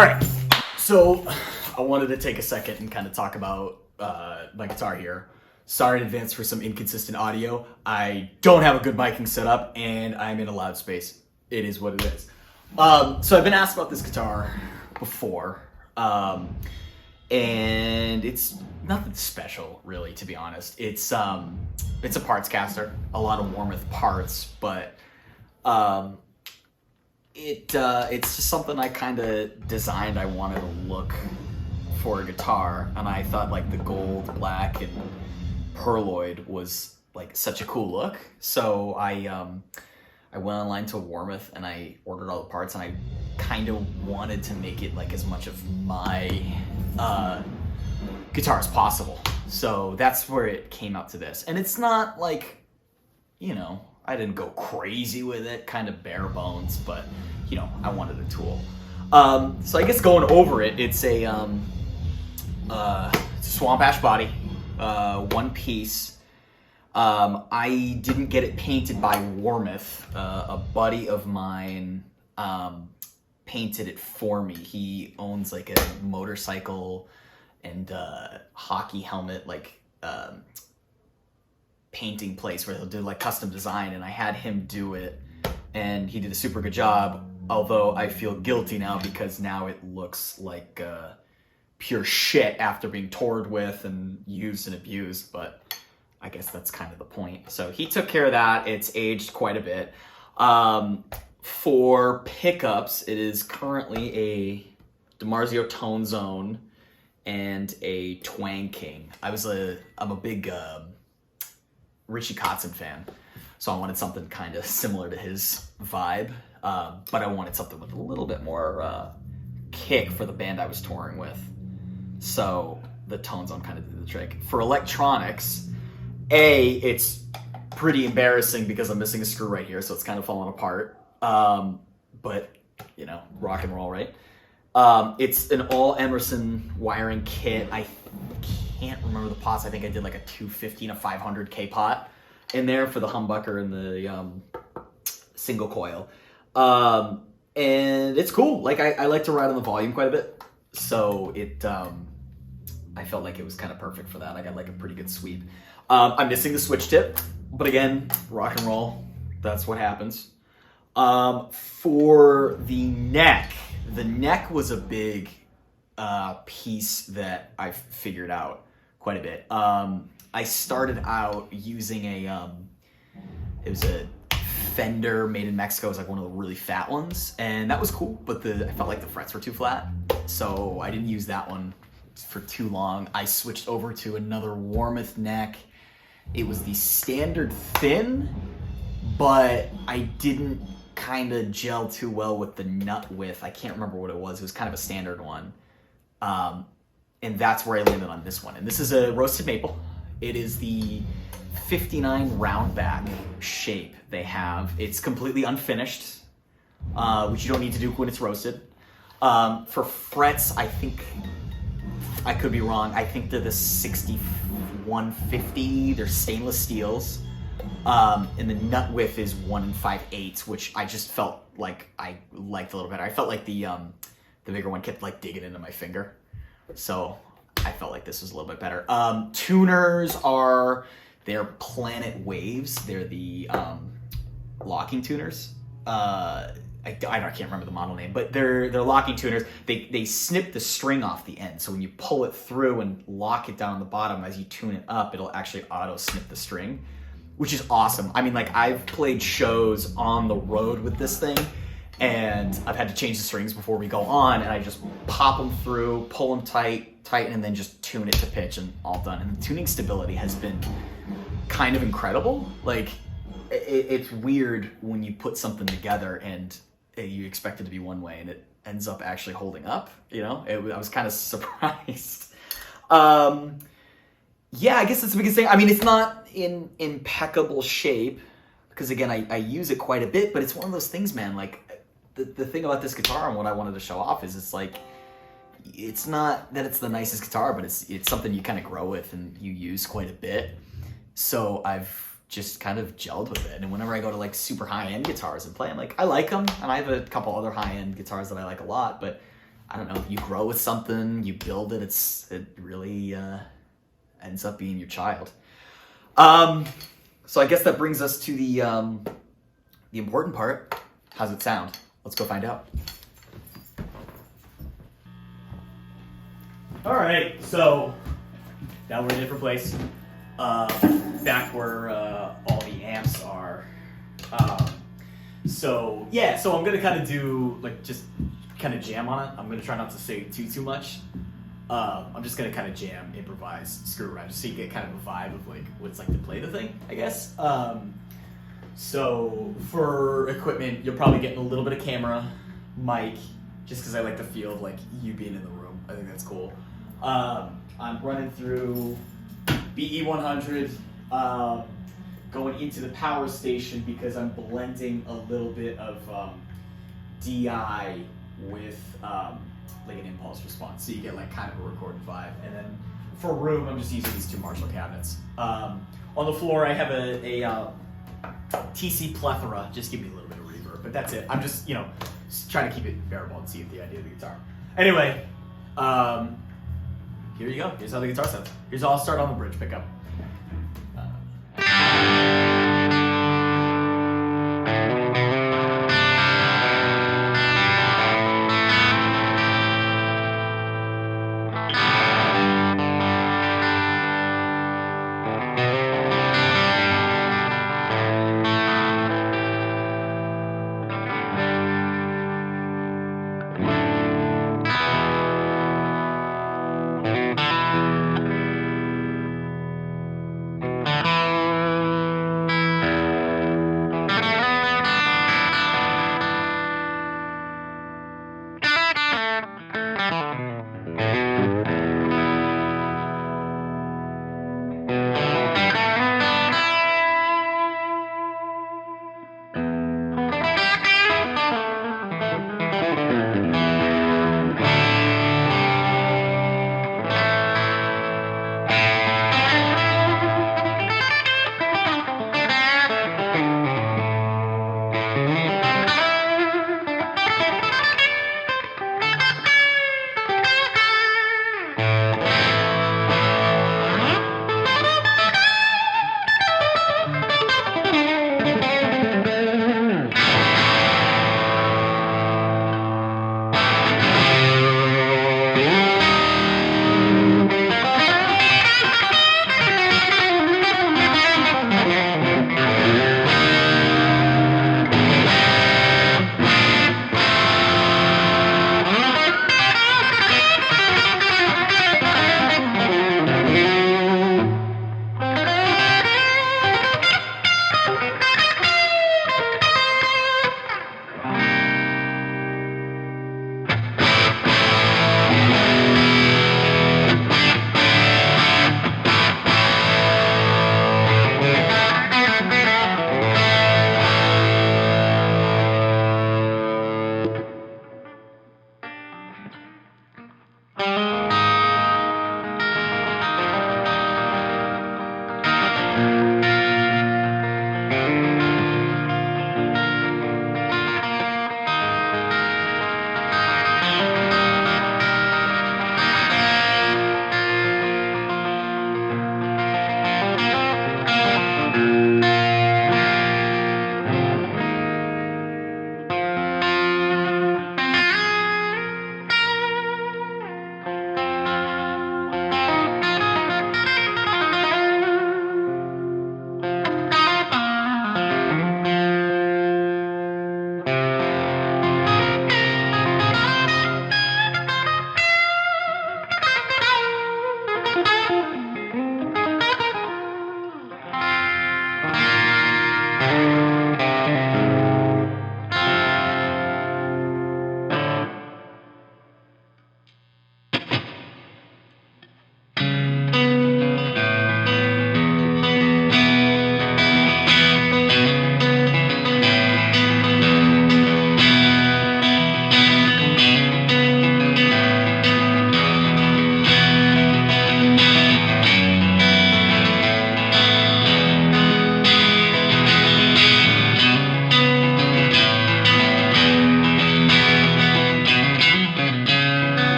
All right, so I wanted to take a second and kind of talk about my guitar here. Sorry in advance for some inconsistent audio. I don't have a good miking setup, and I'm in a loud space. It is what it is. So I've been asked about this guitar before, and it's nothing special, really, to be honest. It's a Partscaster, a lot of Warmoth parts, but it's just something I kind of designed. I wanted to look for a guitar, and I thought like the gold, black, and pearloid was like such a cool look. So I went online to Warmoth and I ordered all the parts, and I kind of wanted to make it like as much of my guitar as possible. So that's where it came out to this. And it's not like, you know, I didn't go crazy with it, kind of bare bones, but you know, I wanted a tool. So I guess going over it, it's a swamp ash body, one piece. I didn't get it painted by Warmoth. A buddy of mine painted it for me. He owns like a motorcycle and hockey helmet like painting place where he'll do like custom design, and I had him do it, and he did a super good job. Although I feel guilty now because now it looks like pure shit after being toured with and used and abused, but I guess that's kind of the point. So he took care of that. It's aged quite a bit. For pickups, it is currently a DiMarzio Tone Zone and a Twang King. I'm a big Richie Kotzen fan, so I wanted something kind of similar to his vibe, but I wanted something with a little bit more kick for the band I was touring with. So the Tone Zone kind of did the trick. For electronics, it's pretty embarrassing because I'm missing a screw right here, so it's kind of falling apart. But, you know, rock and roll, right? It's an all Emerson wiring kit. I can't remember the pots. I think I did like a 250 and a 500K pot in there for the humbucker and the single coil. And it's cool. Like, I like to ride on the volume quite a bit. So I felt like it was kind of perfect for that. I got like a pretty good sweep. I'm missing the switch tip, but again, rock and roll, that's what happens. For the neck was a big piece that I figured out quite a bit. I started out using it was a Fender made in Mexico. It was like one of the really fat ones, and that was cool, but I felt like the frets were too flat, so I didn't use that one for too long. I switched over to another Warmoth neck. It was the standard thin, but I didn't kind of gel too well with the nut width. I can't remember what it was. It was kind of a standard one. And that's where I landed on this one. And this is a roasted maple. It is the 59 round back shape they have. It's completely unfinished, which you don't need to do when it's roasted. For frets, I think, I could be wrong, I think they're the 6150. They're stainless steels. And the nut width is 1 5/8, which I just felt like I liked a little better. I felt like the bigger one kept like digging into my finger, so I felt like this was a little bit better. Tuners they're Planet Waves. They're the locking tuners. I can't remember the model name, but they're locking tuners. They snip the string off the end, so when you pull it through and lock it down the bottom, as you tune it up, it'll actually auto snip the string, which is awesome. I mean, like, I've played shows on the road with this thing, and I've had to change the strings before we go on, and I just pop them through, pull them tighten, and then just tune it to pitch, and all done. And the tuning stability has been kind of incredible. Like, it's weird when you put something together and you expect it to be one way, and it ends up actually holding up, you know? I was kind of surprised. Yeah, I guess that's the biggest thing. I mean, it's not in impeccable shape because, again, I use it quite a bit, but it's one of those things, man. Like, the thing about this guitar and what I wanted to show off is it's like, it's not that it's the nicest guitar, but it's something you kind of grow with and you use quite a bit. So I've just kind of gelled with it. And whenever I go to like super high-end guitars and play, I'm like, I like them. And I have a couple other high-end guitars that I like a lot, but I don't know, you grow with something, you build it, it really ends up being your child. So I guess that brings us to the important part. How's it sound? Let's go find out. All right, so now we're in a different place. Back where all the amps are. So I'm gonna kind of do like just kind of jam on it. I'm gonna try not to say too much. I'm just gonna kind of jam, improvise, screw around, just so you get kind of a vibe of like what it's like to play the thing, I guess. So for equipment, you'll probably get a little bit of camera, mic, just because I like the feel of like you being in the room. I think that's cool. I'm running through BE100, going into the power station because I'm blending a little bit of DI with like an impulse response, so you get like kind of a recorded vibe. And then for room, I'm just using these two Marshall cabinets. On the floor, I have a TC plethora, just give me a little bit of reverb, but that's it. I'm just just trying to keep it bearable and see the idea of the guitar. Anyway, here you go. Here's how the guitar sounds. I'll start on the bridge pickup.